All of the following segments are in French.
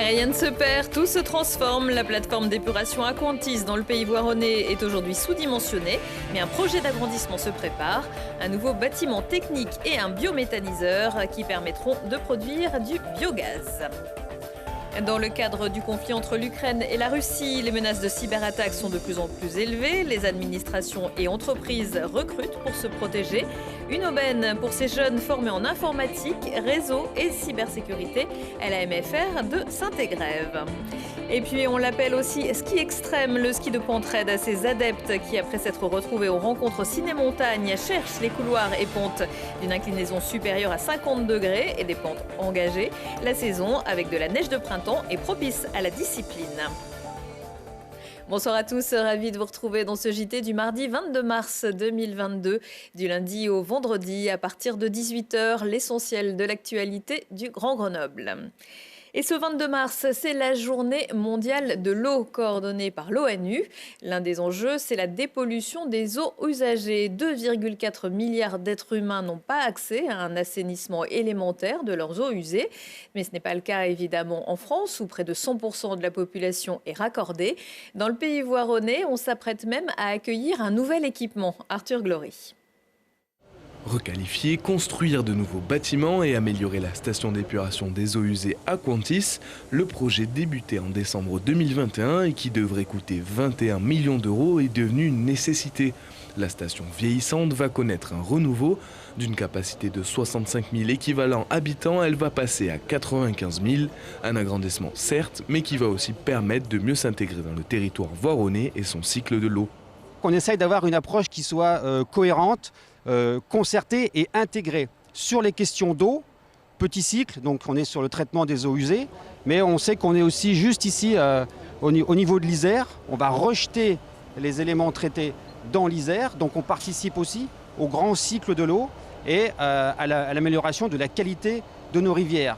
Rien ne se perd, tout se transforme. La plateforme d'épuration Aquantis dans le pays voironnais est aujourd'hui sous-dimensionnée, mais un projet d'agrandissement se prépare. Un nouveau bâtiment technique et un biométhaniseur qui permettront de produire du biogaz. Dans le cadre du conflit entre l'Ukraine et la Russie, les menaces de cyberattaques sont de plus en plus élevées. Les administrations et entreprises recrutent pour se protéger. Une aubaine pour ces jeunes formés en informatique, réseau et cybersécurité à la MFR de Saint-Égrève. Et puis on l'appelle aussi ski extrême, le ski de Pentraide à ses adeptes qui, après s'être retrouvés aux rencontres ciné-montagne, cherchent les couloirs et pentes d'une inclinaison supérieure à 50 degrés et des pentes engagées. La saison, avec de la neige de printemps, est propice à la discipline. Bonsoir à tous, ravi de vous retrouver dans ce JT du mardi 22 mars 2022, du lundi au vendredi à partir de 18h, l'essentiel de l'actualité du Grand Grenoble. Et ce 22 mars, c'est la journée mondiale de l'eau coordonnée par l'ONU. L'un des enjeux, c'est la dépollution des eaux usagées. 2,4 milliards d'êtres humains n'ont pas accès à un assainissement élémentaire de leurs eaux usées. Mais ce n'est pas le cas évidemment en France, où près de 100% de la population est raccordée. Dans le pays voironnais, on s'apprête même à accueillir un nouvel équipement. Arthur Glory. Requalifier, construire de nouveaux bâtiments et améliorer la station d'épuration des eaux usées Aquantis, le projet débuté en décembre 2021 et qui devrait coûter 21 millions d'euros est devenu une nécessité. La station vieillissante va connaître un renouveau. D'une capacité de 65 000 équivalents habitants, elle va passer à 95 000. Un agrandissement certes, mais qui va aussi permettre de mieux s'intégrer dans le territoire voironnais et son cycle de l'eau. On essaye d'avoir une approche qui soit cohérente, concertée et intégrée sur les questions d'eau, petit cycle, donc on est sur le traitement des eaux usées, mais on sait qu'on est aussi juste ici au niveau de l'Isère. On va rejeter les éléments traités dans l'Isère, donc on participe aussi au grand cycle de l'eau et à l'amélioration de la qualité de nos rivières.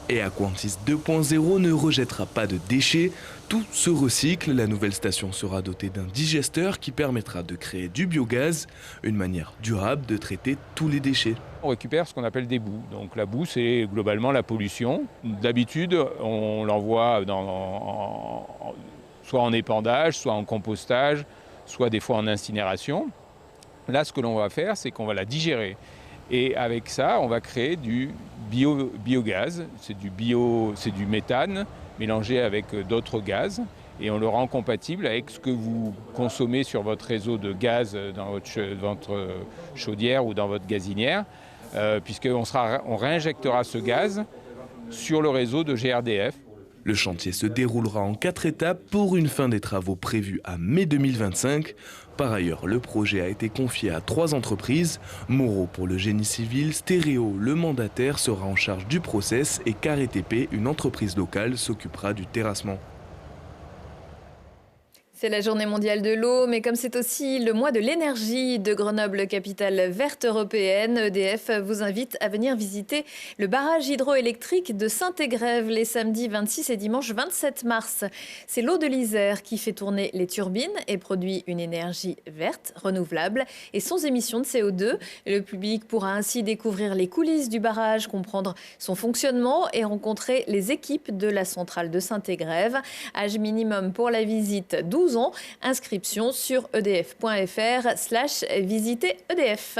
Et Aquantis 2.0 ne rejettera pas de déchets, tout se recycle. La nouvelle station sera dotée d'un digesteur qui permettra de créer du biogaz, une manière durable de traiter tous les déchets. On récupère ce qu'on appelle des boues. Donc la boue, c'est globalement la pollution. D'habitude, on l'envoie soit en épandage, soit en compostage, soit des fois en incinération. Là, ce que l'on va faire, c'est qu'on va la digérer. Et avec ça, on va créer du biogaz. C'est du méthane mélangé avec d'autres gaz. Et on le rend compatible avec ce que vous consommez sur votre réseau de gaz dans votre chaudière ou dans votre gazinière, puisqu'on réinjectera ce gaz sur le réseau de GRDF. Le chantier se déroulera en 4 étapes pour une fin des travaux prévus à mai 2025. Par ailleurs, le projet a été confié à 3 entreprises. Moreau pour le génie civil, Stéréo, le mandataire, sera en charge du process et CarETP, une entreprise locale, s'occupera du terrassement. C'est la journée mondiale de l'eau, mais comme c'est aussi le mois de l'énergie de Grenoble, capitale verte européenne, EDF vous invite à venir visiter le barrage hydroélectrique de Saint-Égrève les samedis 26 et dimanche 27 mars. C'est l'eau de l'Isère qui fait tourner les turbines et produit une énergie verte, renouvelable et sans émission de CO2. Le public pourra ainsi découvrir les coulisses du barrage, comprendre son fonctionnement et rencontrer les équipes de la centrale de Saint-Égrève. Âge minimum pour la visite, 12 ans. Inscription sur edf.fr/visiter EDF.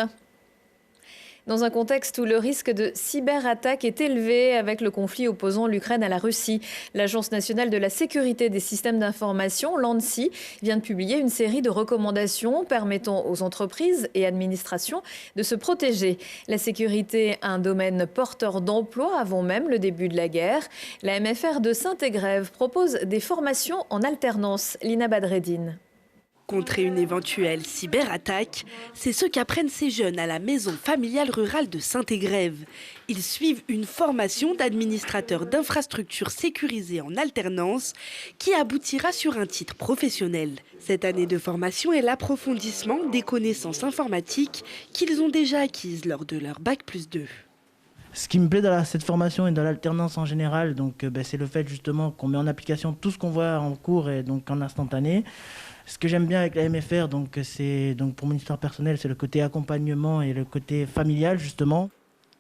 Dans un contexte où le risque de cyberattaque est élevé avec le conflit opposant l'Ukraine à la Russie, l'Agence nationale de la sécurité des systèmes d'information, l'ANSSI, vient de publier une série de recommandations permettant aux entreprises et administrations de se protéger. La sécurité, un domaine porteur d'emplois avant même le début de la guerre. La MFR de Saint-Égrève propose des formations en alternance. Lina Badreddine. Contrer une éventuelle cyberattaque, c'est ce qu'apprennent ces jeunes à la maison familiale rurale de Saint-Égrève. Ils suivent une formation d'administrateur d'infrastructures sécurisées en alternance qui aboutira sur un titre professionnel. Cette année de formation est l'approfondissement des connaissances informatiques qu'ils ont déjà acquises lors de leur Bac+2. Ce qui me plaît dans cette formation et dans l'alternance en général, c'est le fait justement qu'on met en application tout ce qu'on voit en cours et donc en instantané. Ce que j'aime bien avec la MFR, c'est pour mon histoire personnelle, c'est le côté accompagnement et le côté familial justement.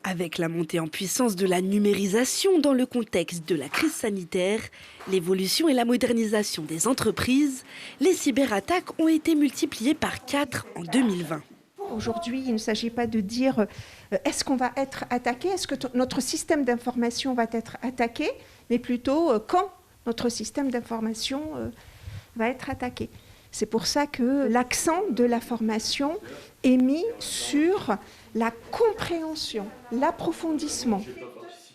Avec la montée en puissance de la numérisation dans le contexte de la crise sanitaire, l'évolution et la modernisation des entreprises, les cyberattaques ont été multipliées par 4 en 2020. Aujourd'hui, il ne s'agit pas de dire est-ce qu'on va être attaqué, est-ce que notre système d'information va être attaqué, mais plutôt quand notre système d'information va être attaqué. C'est pour ça que l'accent de la formation est mis sur la compréhension, l'approfondissement.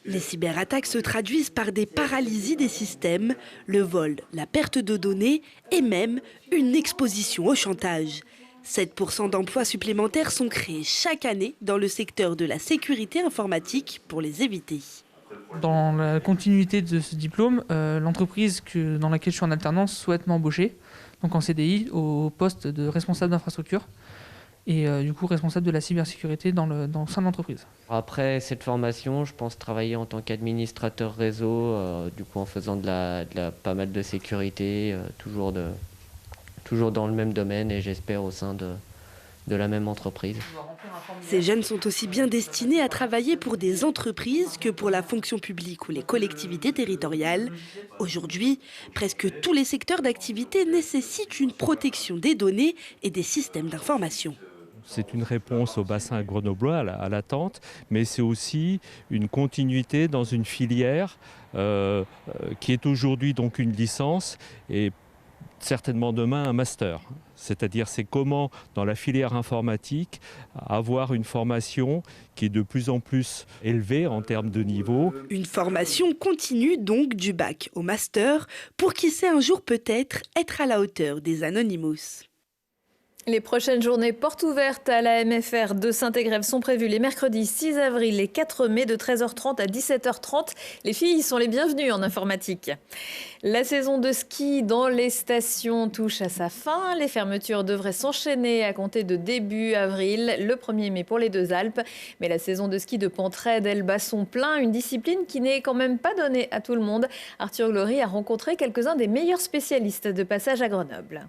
Les cyberattaques se traduisent par des paralysies des systèmes, le vol, la perte de données et même une exposition au chantage. 7% d'emplois supplémentaires sont créés chaque année dans le secteur de la sécurité informatique pour les éviter. Dans la continuité de ce diplôme, l'entreprise dans laquelle je suis en alternance souhaite m'embaucher, donc en CDI, au poste de responsable d'infrastructure et du coup responsable de la cybersécurité dans le sein de l'entreprise. Après cette formation, je pense travailler en tant qu'administrateur réseau, du coup en faisant pas mal de sécurité, toujours dans le même domaine et j'espère au sein de la même entreprise. Ces jeunes sont aussi bien destinés à travailler pour des entreprises que pour la fonction publique ou les collectivités territoriales. Aujourd'hui, presque tous les secteurs d'activité nécessitent une protection des données et des systèmes d'information. C'est une réponse au bassin grenoblois, à l'attente, mais c'est aussi une continuité dans une filière qui est aujourd'hui donc une licence et certainement demain un master. C'est-à-dire c'est comment dans la filière informatique avoir une formation qui est de plus en plus élevée en termes de niveau. Une formation continue donc du bac au master pour qui sait un jour peut-être être à la hauteur des Anonymous. Les prochaines journées portes ouvertes à la MFR de Saint-Égrève sont prévues les mercredis 6 avril et 4 mai de 13h30 à 17h30. Les filles sont les bienvenues en informatique. La saison de ski dans les stations touche à sa fin. Les fermetures devraient s'enchaîner à compter de début avril, le 1er mai pour les deux Alpes. Mais la saison de ski de Pentraide, elle bat son plein, une discipline qui n'est quand même pas donnée à tout le monde. Arthur Glory a rencontré quelques-uns des meilleurs spécialistes de passage à Grenoble.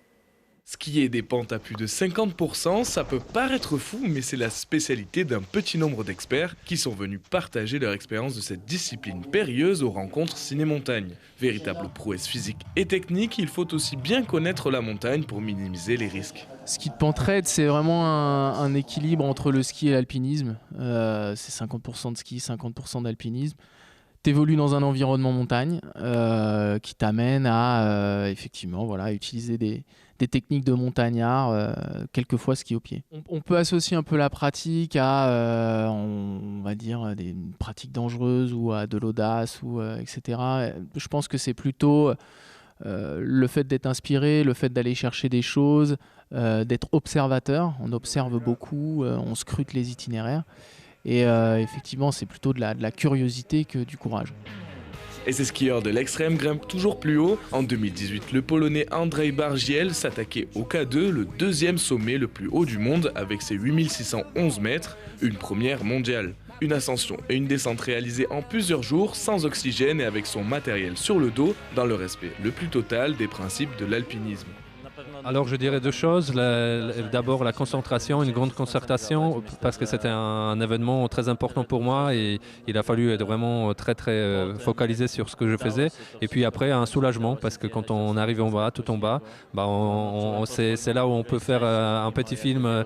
Skier des pentes à plus de 50%, ça peut paraître fou, mais c'est la spécialité d'un petit nombre d'experts qui sont venus partager leur expérience de cette discipline périlleuse aux rencontres ciné-montagne. Véritable prouesse physique et technique, il faut aussi bien connaître la montagne pour minimiser les risques. Ski de Pentraide, c'est vraiment un équilibre entre le ski et l'alpinisme. C'est 50% de ski, 50% d'alpinisme. T'évolues dans un environnement montagne qui t'amène à effectivement utiliser des techniques de montagnard, quelquefois ski au pied. On peut associer un peu la pratique à, on va dire, des pratiques dangereuses ou à de l'audace, etc. Je pense que c'est plutôt le fait d'être inspiré, le fait d'aller chercher des choses, d'être observateur. On observe beaucoup, on scrute les itinéraires. Et effectivement, c'est plutôt de la curiosité que du courage. Et ces skieurs de l'extrême grimpent toujours plus haut. En 2018, le Polonais Andrzej Bargiel s'attaquait au K2, le deuxième sommet le plus haut du monde avec ses 8611 mètres, une première mondiale. Une ascension et une descente réalisées en plusieurs jours, sans oxygène et avec son matériel sur le dos, dans le respect le plus total des principes de l'alpinisme. Alors je dirais deux choses. D'abord la concentration, une grande concertation, parce que c'était un événement très important pour moi et il a fallu être vraiment très focalisé sur ce que je faisais. Et puis après un soulagement, parce que quand on arrive en bas, tout en bas, c'est là où on peut faire un petit film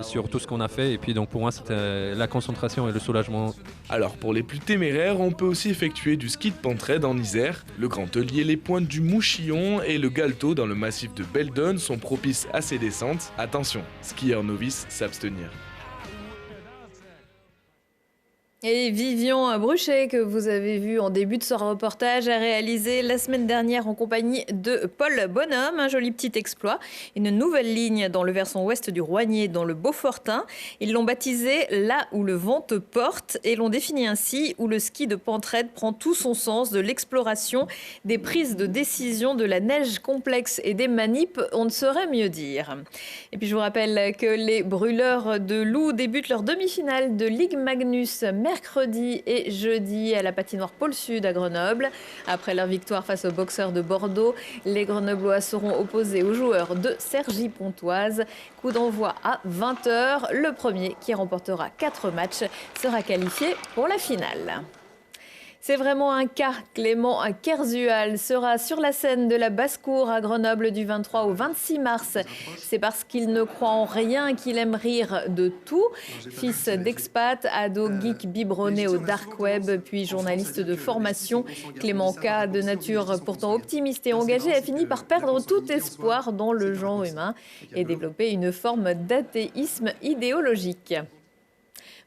sur tout ce qu'on a fait. Et puis donc pour moi c'était la concentration et le soulagement. Alors pour les plus téméraires, on peut aussi effectuer du ski de Pentraide en Isère. Le Grand Tellier, les pointes du Mouchillon et le Galto dans le massif de Beldon sont propices à ces descentes. Attention, skieurs novices s'abstenir. Et Vivian Bruchet, que vous avez vu en début de ce reportage, a réalisé la semaine dernière en compagnie de Paul Bonhomme un joli petit exploit, une nouvelle ligne dans le versant ouest du Roignet, dans le Beaufortin. Ils l'ont baptisé Là où le vent te porte et l'ont défini ainsi, où le ski de Pentraide prend tout son sens de l'exploration, des prises de décision, de la neige complexe et des manips, on ne saurait mieux dire. Et puis je vous rappelle que les brûleurs de loups débutent leur demi-finale de Ligue Magnus mercredi mercredi et jeudi à la patinoire Pôle Sud à Grenoble. Après leur victoire face aux boxeurs de Bordeaux, les Grenoblois seront opposés aux joueurs de Cergy-Pontoise. Coup d'envoi à 20h. Le premier qui remportera 4 matchs sera qualifié pour la finale. C'est vraiment un cas. Clément Kerzual sera sur la scène de la Basse-Cour à Grenoble du 23 au 26 mars. C'est parce qu'il ne croit en rien qu'il aime rire de tout. Fils d'expat, ado geek biberonné au dark web, puis journaliste de formation, Clément K, de nature pourtant optimiste et engagé, a fini par perdre tout espoir dans le genre humain et développer une forme d'athéisme idéologique.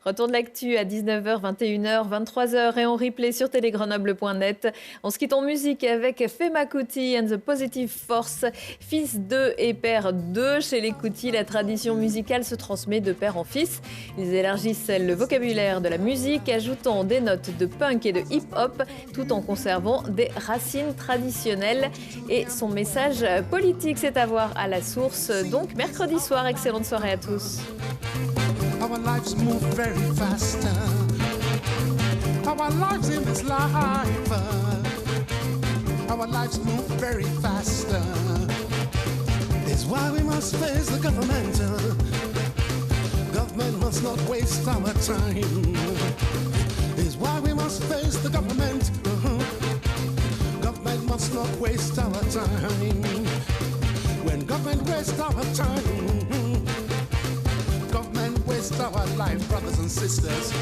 Retour de l'actu à 19h, 21h, 23h et en replay sur télégrenoble.net. On se quitte en musique avec Fema Kuti and the Positive Force, fils de et père de. Chez les Kuti, la tradition musicale se transmet de père en fils. Ils élargissent le vocabulaire de la musique, ajoutant des notes de punk et de hip-hop, tout en conservant des racines traditionnelles. Et son message politique, c'est à voir à la source. Donc, mercredi soir, excellente soirée à tous. Our lives move very fast. Our lives in this life. Our lives move very fast. It's why we must face the government. Government must not waste our time. It's why we must face the government. Government must not waste our time. When government wastes our time, government waste our life, brothers and sisters.